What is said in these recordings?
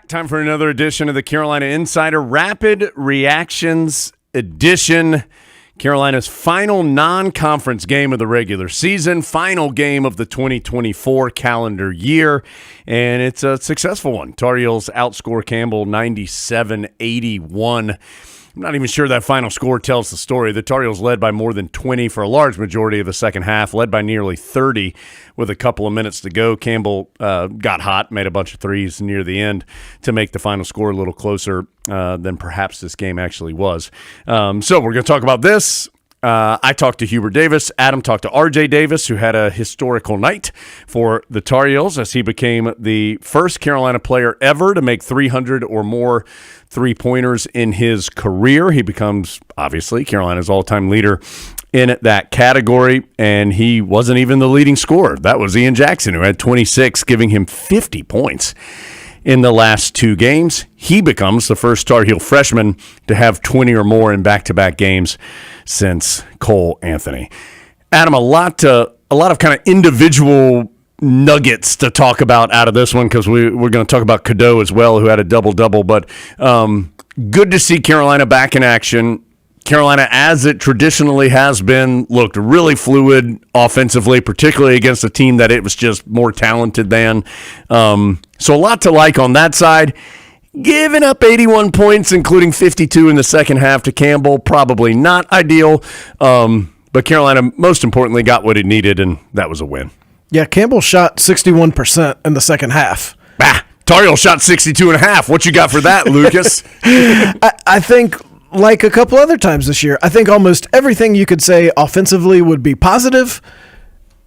Time for another edition of the Carolina Insider Rapid Reactions Edition. Carolina's final non-conference game of the regular season, final game of the 2024 calendar year, and it's a successful one. Tar Heels outscore Campbell 97-81. I'm not even sure that final score tells the story. The Tar Heels led by more than 20 for a large majority of the second half, led by nearly 30 with a couple of minutes to go. Campbell got hot, made a bunch of threes near the end to make the final score a little closer than perhaps this game actually was. So we're going to talk about this. I talked to Hubert Davis. Adam talked to RJ Davis, who had a historical night for the Tar Heels as he became the first Carolina player ever to make 300 or more three-pointers in his career. He becomes, obviously, Carolina's all-time leader in that category, and he wasn't even the leading scorer. That was Ian Jackson, who had 26, giving him 50 points in the last two games. He becomes the first Tar Heel freshman to have 20 or more in back-to-back games since Cole Anthony. Adam, a lot of kind of individual nuggets to talk about out of this one, because we're going to talk about Cadeau as well, who had a double-double. But good to see Carolina back in action. Carolina, as it traditionally has been, looked really fluid offensively, particularly against a team that it was just more talented than. So a lot to like on that side. Giving up 81 points, including 52 in the second half to Campbell, probably not ideal. But Carolina, most importantly, got what it needed, and that was a win. Yeah, Campbell shot 61% in the second half. Tar Heel shot 62.5. What you got for that, Lucas? I think, like a couple other times this year, I think almost everything you could say offensively would be positive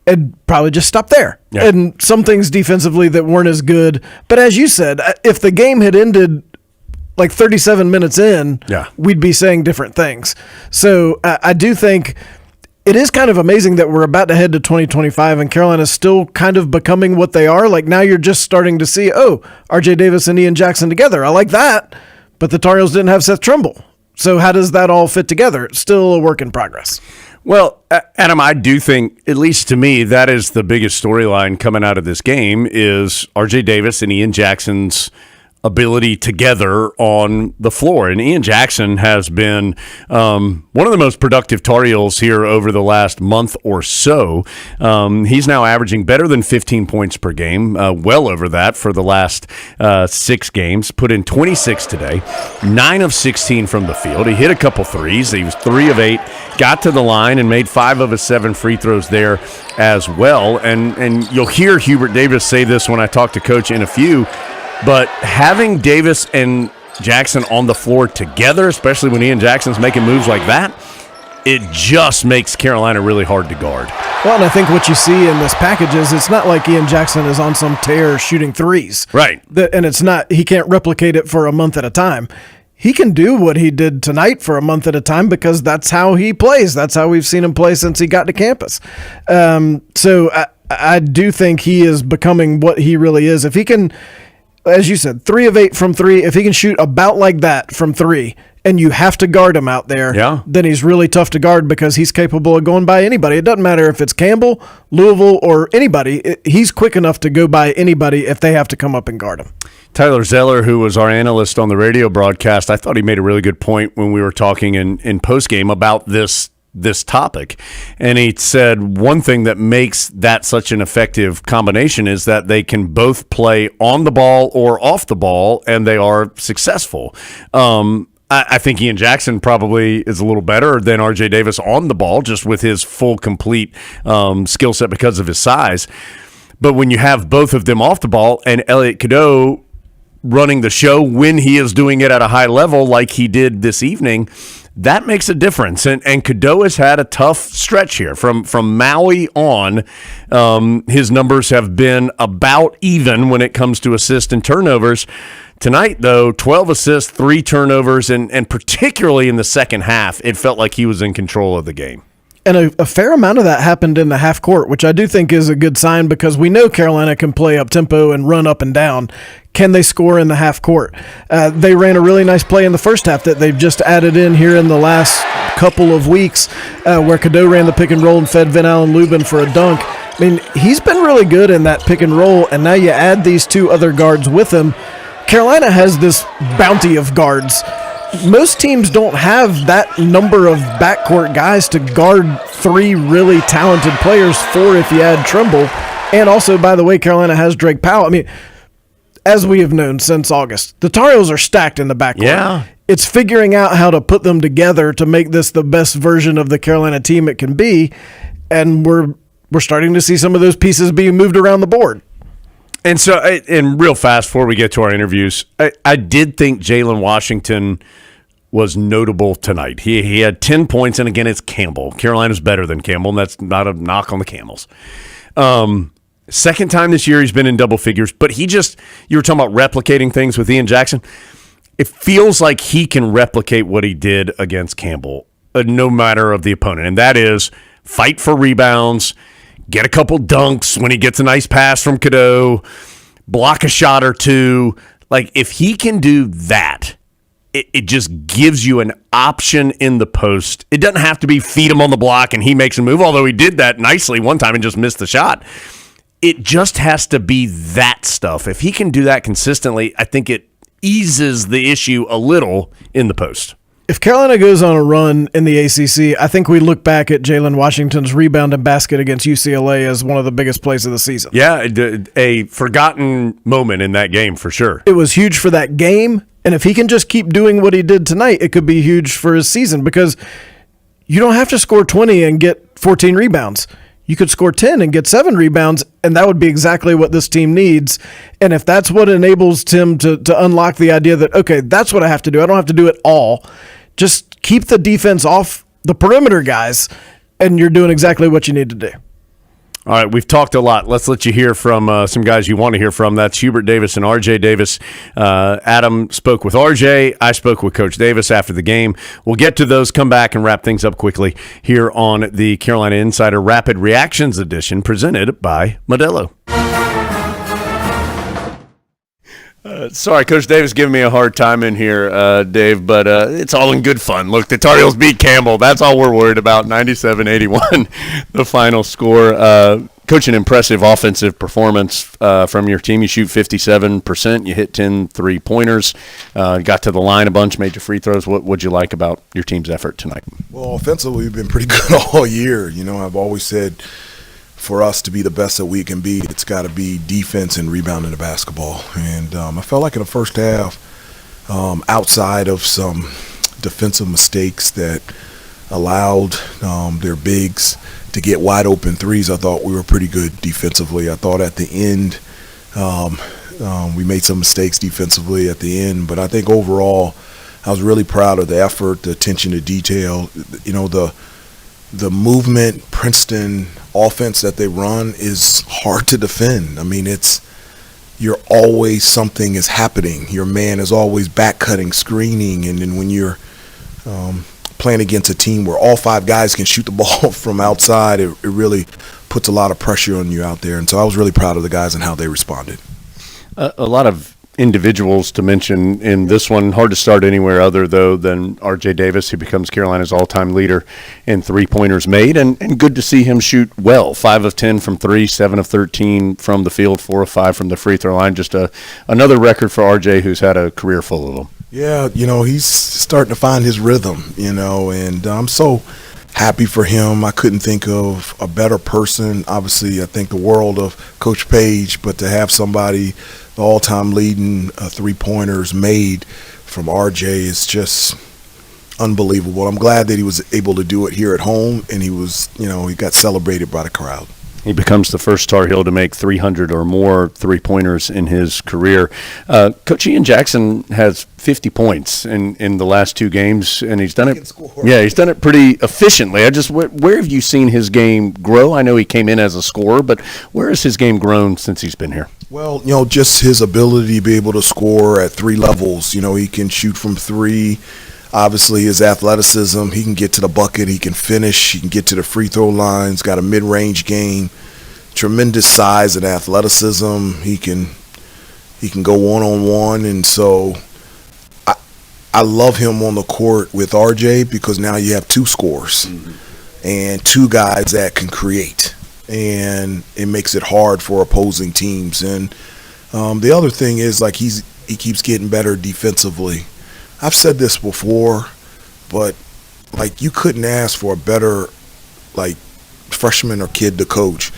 and probably just stop there. Yeah. And some things defensively that weren't as good. But as you said, if the game had ended like 37 minutes in, we'd be saying different things. So I do think it is kind of amazing that we're about to head to 2025 and Carolina's still kind of becoming what they are. Like now you're just starting to see, RJ Davis and Ian Jackson together. I like that. But the Tar Heels didn't have Seth Trimble. So how does that all fit together? It's still a work in progress. Well, Adam, I do think, at least to me, that is the biggest storyline coming out of this game is RJ Davis and Ian Jackson's ability together on the floor. And Ian Jackson has been one of the most productive Tar Heels here over the last month or so. He's now averaging better than 15 points per game, well over that for the last 6 games. Put in 26 today, 9 of 16 from the field. He hit a couple threes. He was 3 of 8, got to the line and made 5 of his 7 free throws there as well. And you'll hear Hubert Davis say this when I talk to Coach in a few, but having Davis and Jackson on the floor together, especially when Ian Jackson's making moves like that, it just makes Carolina really hard to guard. Well, and I think what you see in this package is it's not like Ian Jackson is on some tear shooting threes. Right. And it's not, he can't replicate it for a month at a time. He can do what he did tonight for a month at a time because that's how he plays. That's how we've seen him play since he got to campus. So I do think he is becoming what he really is. If he can, as you said, 3 of 8 from 3, if he can shoot about like that from 3, and you have to guard him out there, then he's really tough to guard because he's capable of going by anybody. It doesn't matter if it's Campbell, Louisville, or anybody. He's quick enough to go by anybody if they have to come up and guard him. Tyler Zeller, who was our analyst on the radio broadcast, I thought he made a really good point when we were talking in postgame about this topic. And he said one thing that makes that such an effective combination is that they can both play on the ball or off the ball, and they are successful. I think Ian Jackson probably is a little better than RJ Davis on the ball, just with his full, complete skill set because of his size. But when you have both of them off the ball and Elliot Cadeau running the show when he is doing it at a high level like he did this evening, that makes a difference. And Cadeau has had a tough stretch here. From Maui on, his numbers have been about even when it comes to assists and turnovers. Tonight, though, 12 assists, 3 turnovers, and particularly in the second half, it felt like he was in control of the game. And a fair amount of that happened in the half court, which I do think is a good sign because we know Carolina can play up tempo and run up and down. Can they score in the half court? They ran a really nice play in the first half that they've just added in here in the last couple of weeks where Cadeau ran the pick and roll and fed Van Allen Lubin for a dunk. I mean, he's been really good in that pick and roll, and now you add these 2 other guards with him. Carolina has this bounty of guards. Most teams don't have that number of backcourt guys to guard 3 really talented players, 4 if you add Trimble. And also, by the way, Carolina has Drake Powell. I mean, as we have known since August, the Tar Heels are stacked in the backcourt. Yeah. It's figuring out how to put them together to make this the best version of the Carolina team it can be. And we're starting to see some of those pieces being moved around the board. And so, and real fast before we get to our interviews, I did think Jalen Washington was notable tonight. He had 10 points, and again, it's Campbell. Carolina's better than Campbell, and that's not a knock on the Camels. Second time this year he's been in double figures, but you were talking about replicating things with Ian Jackson. It feels like he can replicate what he did against Campbell, no matter of the opponent, and that is fight for rebounds, get a couple dunks when he gets a nice pass from Cadeau, block a shot or two. Like, if he can do that, it just gives you an option in the post. It doesn't have to be feed him on the block and he makes a move, although he did that nicely one time and just missed the shot. It just has to be that stuff. If he can do that consistently, I think it eases the issue a little in the post. If Carolina goes on a run in the ACC, I think we look back at Jalen Washington's rebound and basket against UCLA as one of the biggest plays of the season. Yeah, a forgotten moment in that game for sure. It was huge for that game, and if he can just keep doing what he did tonight, it could be huge for his season because you don't have to score 20 and get 14 rebounds. You could score 10 and get 7 rebounds, and that would be exactly what this team needs. And if that's what enables Tim to unlock the idea that, okay, that's what I have to do. I don't have to do it all. Just keep the defense off the perimeter guys, and you're doing exactly what you need to do. All right, we've talked a lot. Let's let you hear from some guys you want to hear from. That's Hubert Davis and R.J. Davis. Adam spoke with R.J. I spoke with Coach Davis after the game. We'll get to those, come back, and wrap things up quickly here on the Carolina Insider Rapid Reactions Edition presented by Modelo. Sorry, Coach Davis giving me a hard time in here, Dave, but it's all in good fun. Look, the Tar Heels beat Campbell. That's all we're worried about, 97-81, the final score. Coach, an impressive offensive performance from your team. You shoot 57%. You hit 10 three-pointers. Got to the line a bunch, made your free throws. What would you like about your team's effort tonight? Well, offensively, we've been pretty good all year. You know, I've always said for us to be the best that we can be, it's got to be defense and rebounding the basketball. And I felt like in the first half, outside of some defensive mistakes that allowed their bigs to get wide open threes, I thought we were pretty good defensively. I thought at the end we made some mistakes defensively at the end, but I think overall I was really proud of the effort, the attention to detail. You know, the movement Princeton offense that they run is hard to defend. I mean, you're always something is happening. Your man is always back cutting, screening, and then when you're playing against a team where all 5 guys can shoot the ball from outside, it really puts a lot of pressure on you out there. And so I was really proud of the guys and how they responded. A lot of individuals to mention in this one. Hard to start anywhere other, though, than R.J. Davis, who becomes Carolina's all-time leader in three-pointers made. And good to see him shoot well. 5 of 10 from 3, 7 of 13 from the field, 4 of 5 from the free throw line. Just another record for R.J., who's had a career full of them. Yeah, you know, he's starting to find his rhythm, you know, and I'm so happy for him. I couldn't think of a better person. Obviously, I think the world of Coach Page, but to have somebody, the all-time leading three-pointers made from RJ is just unbelievable. I'm glad that he was able to do it here at home, and he got celebrated by the crowd. He becomes the first Tar Heel to make 300 or more three-pointers in his career. Coach Ian Jackson has 50 points in the last 2 games, and he's done it. Yeah, he's done it pretty efficiently. Where have you seen his game grow? I know he came in as a scorer, but where has his game grown since he's been here? Well, just his ability to be able to score at 3 levels. He can shoot from 3. Obviously, his athleticism, he can get to the bucket, he can finish, he can get to the free throw lines, got a mid-range game, tremendous size and athleticism. He can go one-on-one, and so I love him on the court with RJ because now you have 2 scorers and 2 guys that can create, and it makes it hard for opposing teams. And the other thing is, like, He keeps getting better defensively. I've said this before, but like, you couldn't ask for a better like freshman or kid to coach.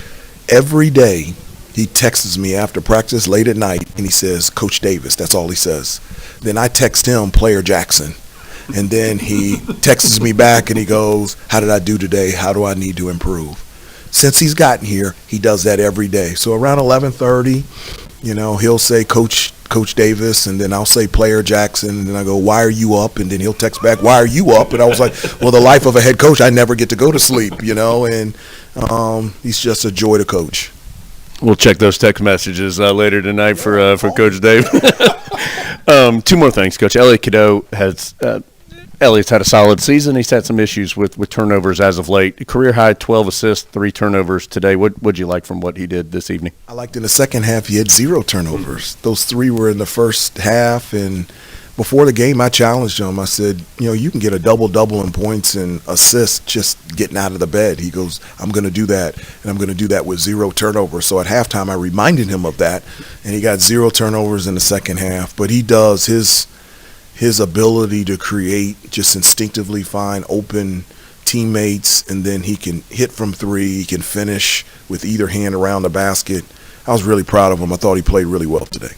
Every day he texts me after practice late at night and he says, Coach Davis. That's all he says. Then I text him, Player Jackson. And then he texts me back and he goes, how did I do today? How do I need to improve? Since he's gotten here, he does that every day. So around 11:30, he'll say Coach Davis, and then I'll say Player Jackson, and then I go, why are you up? And then he'll text back, why are you up? And I was like, well, the life of a head coach, I never get to go to sleep, and he's just a joy to coach. We'll check those text messages later tonight for Coach Dave. Two more things, Coach. Elliot Cadeau Elliott's had a solid season. He's had some issues with turnovers as of late. Career high 12 assists, 3 turnovers today. What'd you like from what he did this evening? I liked in the second half he had 0 turnovers. Those 3 were in the first half, and before the game I challenged him. I said, you can get a double-double in points and assists just getting out of the bed. He goes, I'm going to do that, and I'm going to do that with 0 turnovers. So at halftime I reminded him of that, and he got 0 turnovers in the second half. But he does his ability to create, just instinctively find open teammates, and then he can hit from 3. He can finish with either hand around the basket. I was really proud of him. I thought he played really well today.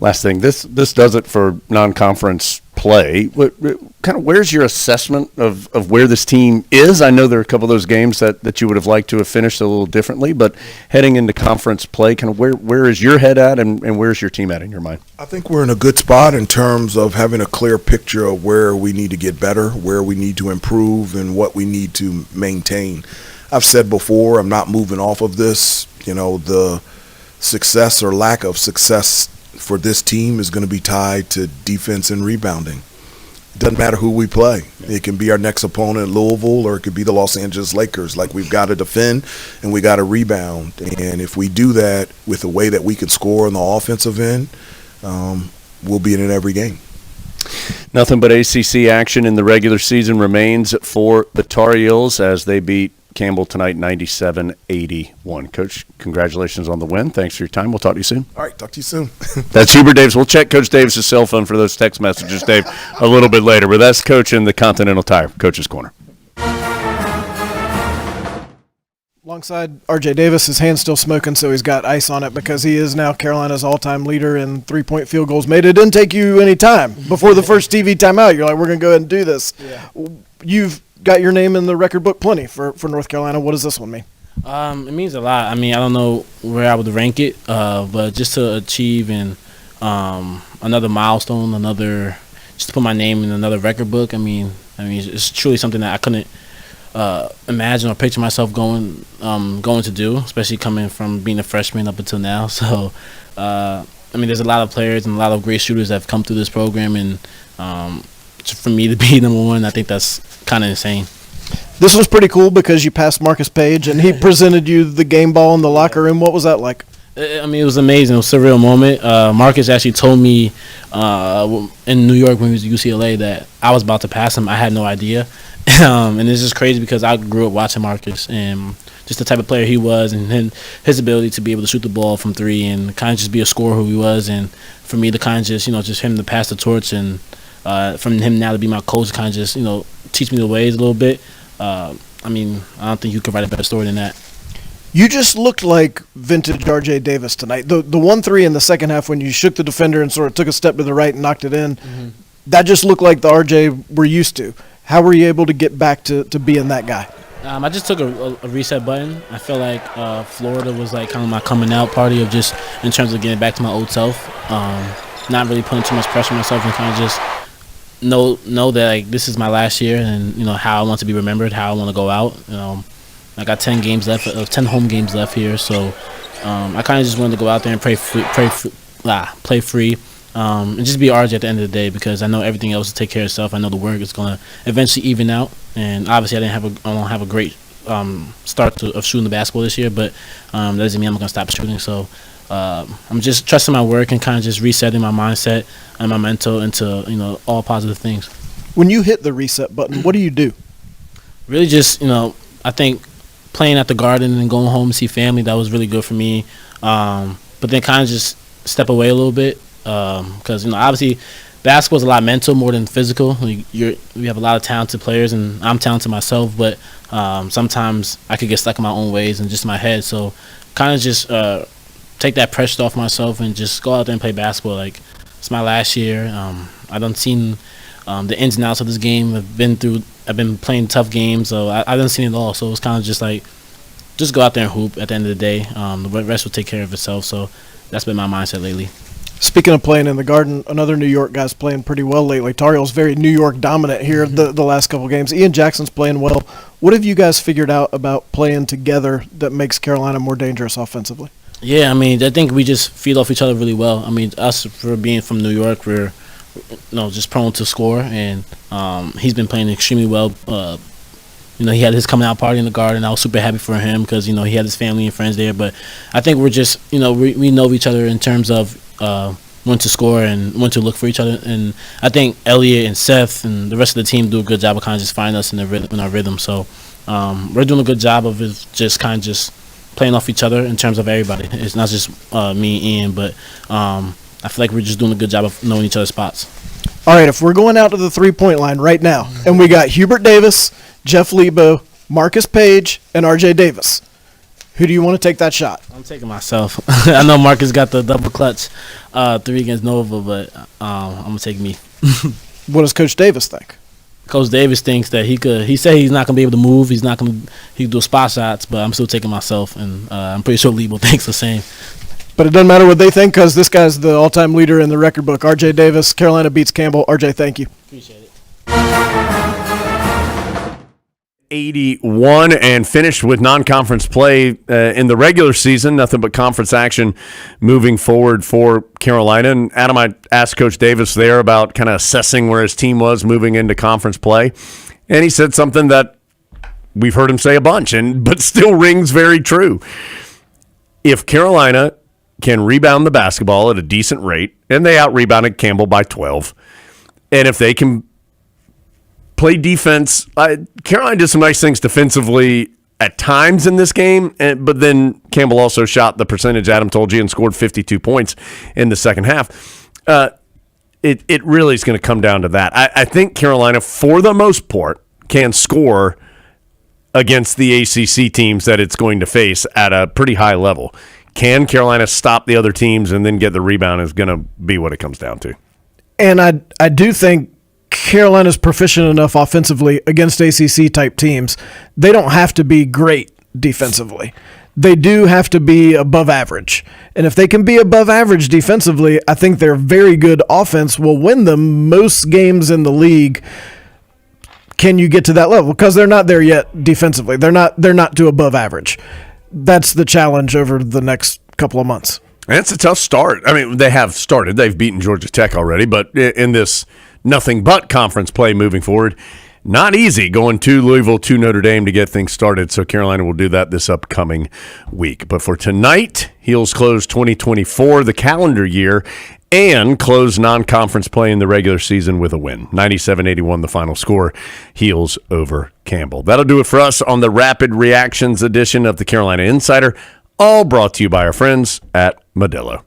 Last thing, this does it for non-conference play. Where's your assessment of where this team is? I know there are a couple of those games that you would have liked to have finished a little differently, but heading into conference play, where is your head at and where's your team at in your mind? I think we're in a good spot in terms of having a clear picture of where we need to get better, where we need to improve, and what we need to maintain. I've said before, I'm not moving off of this. The success or lack of success for this team is going to be tied to defense and rebounding. It doesn't matter who we play. It can be our next opponent, Louisville, or it could be the Los Angeles Lakers. Like, we've got to defend and we got to rebound. And if we do that with the way that we can score on the offensive end, we'll be in it every game. Nothing but ACC action in the regular season remains for the Tar Heels as they beat Campbell tonight 97-81. Coach, congratulations on the win. Thanks for your time. We'll talk to you soon. All right, talk to you soon. That's Huber Davis. We'll check Coach Davis' cell phone for those text messages, Dave, a little bit later. But that's Coach in the Continental Tire, Coach's Corner. Alongside R.J. Davis, his hand's still smoking, so he's got ice on it because he is now Carolina's all-time leader in three-point field goals made. It didn't take you any time. Before the first TV timeout, you're like, we're going to go ahead and do this. Yeah. You've got your name in the record book plenty for North Carolina. What does this one mean? It means a lot. I mean, I don't know where I would rank it, but just to achieve another milestone, just to put my name in another record book, I mean, it's truly something that I couldn't imagine or picture myself going to do, especially coming from being a freshman up until now. So, there's a lot of players and a lot of great shooters that have come through this program, and for me to be number one, I think that's kind of insane. This was pretty cool because you passed Marcus Page, and he presented you the game ball in the locker room. What was that like? It was amazing. It was a surreal moment. Marcus actually told me in New York when he was at UCLA that I was about to pass him. I had no idea. And it's just crazy because I grew up watching Marcus and just the type of player he was, and his ability to be able to shoot the ball from 3 and kind of just be a scorer who he was. And for me to kind of just him to pass the torch, and from him now to be my coach, kind of just teach me the ways a little bit. I don't think you could write a better story than that. You just looked like vintage R.J. Davis tonight. The 1-3 in the second half when you shook the defender and sort of took a step to the right and knocked it in, that just looked like the R.J. we're used to. How were you able to get back to being that guy? I just took a reset button. I feel like Florida was like kind of my coming out party of just in terms of getting back to my old self. Not really putting too much pressure on myself and kind of just know that like this is my last year, and how I want to be remembered, how I want to go out. I got 10 games left, 10 home games left here, so I kind of just wanted to go out there and play free, and just be RJ at the end of the day, because I know everything else will take care of itself. I know the work is going to eventually even out, and obviously I don't have a great start of shooting the basketball this year, but that doesn't mean I'm going to stop shooting. So I'm just trusting my work and kind of just resetting my mindset and my mental into all positive things. When you hit the reset button, what do you do? Really just I think playing at the Garden and going home and see family, that was really good for me. But then kind of just step away a little bit because obviously basketball is a lot mental more than physical. We have a lot of talented players, and I'm talented myself, but sometimes I could get stuck in my own ways and just in my head. So kind of just take that pressure off myself and just go out there and play basketball. Like, it's my last year. I done seen the ins and outs of this game. I've been playing tough games, so I done seen it all. So it's kind of just like, just go out there and hoop at the end of the day. The rest will take care of itself. So that's been my mindset lately. Speaking of playing in the Garden, another New York guy's playing pretty well lately. Tar Heels very New York dominant here the last couple games. Ian Jackson's playing well. What have you guys figured out about playing together that makes Carolina more dangerous offensively? Yeah, I mean, I think we just feed off each other really well. I mean, us for being from New York, we're just prone to score, and he's been playing extremely well. He had his coming out party in the Garden. I was super happy for him because he had his family and friends there. But I think we're just we know each other in terms of when to score and when to look for each other. And I think Elliot and Seth and the rest of the team do a good job of kind of just finding us in our rhythm. So we're doing a good job of just kind of just playing off each other in terms of everybody. It's not just me and Ian, but I feel like we're just doing a good job of knowing each other's spots. All right, if we're going out to the three-point line right now, and we got Hubert Davis, Jeff Lebo, Marcus Page, and R.J. Davis, who do you want to take that shot? I'm taking myself. I know Marcus got the double clutch 3 against Nova, but I'm going to take me. What does Coach Davis think? Coach Davis thinks that he said he's not going to be able to move. He can do spot shots, but I'm still taking myself, and I'm pretty sure Lebo thinks the same. But it doesn't matter what they think because this guy's the all-time leader in the record book. R.J. Davis, Carolina beats Campbell. R.J., thank you. Appreciate it. 81 and finished with non-conference play in the regular season. Nothing but conference action moving forward for Carolina. And Adam, I asked Coach Davis there about kind of assessing where his team was moving into conference play. And he said something that we've heard him say a bunch, but still rings very true. If Carolina can rebound the basketball at a decent rate, and they out-rebounded Campbell by 12, and if they can play defense, Carolina did some nice things defensively at times in this game, but then Campbell also shot the percentage Adam told you and scored 52 points in the second half. It really is going to come down to that. I think Carolina, for the most part, can score against the ACC teams that it's going to face at a pretty high level. Can Carolina stop the other teams and then get the rebound is going to be what it comes down to. And I do think Carolina's proficient enough offensively against ACC-type teams. They don't have to be great defensively. They do have to be above average. And if they can be above average defensively, I think their very good offense will win them most games in the league. Can you get to that level? Because they're not there yet defensively. They're not to above average. That's the challenge over the next couple of months. And it's a tough start. I mean, they have started. They've beaten Georgia Tech already, but in this nothing but conference play moving forward, not easy going to Louisville, to Notre Dame to get things started. So Carolina will do that this upcoming week. But for tonight, Heels close 2024, the calendar year, and close non-conference play in the regular season with a win. 97-81 the final score, Heels over Campbell. That'll do it for us on the Rapid Reactions edition of the Carolina Insider, all brought to you by our friends at Modelo.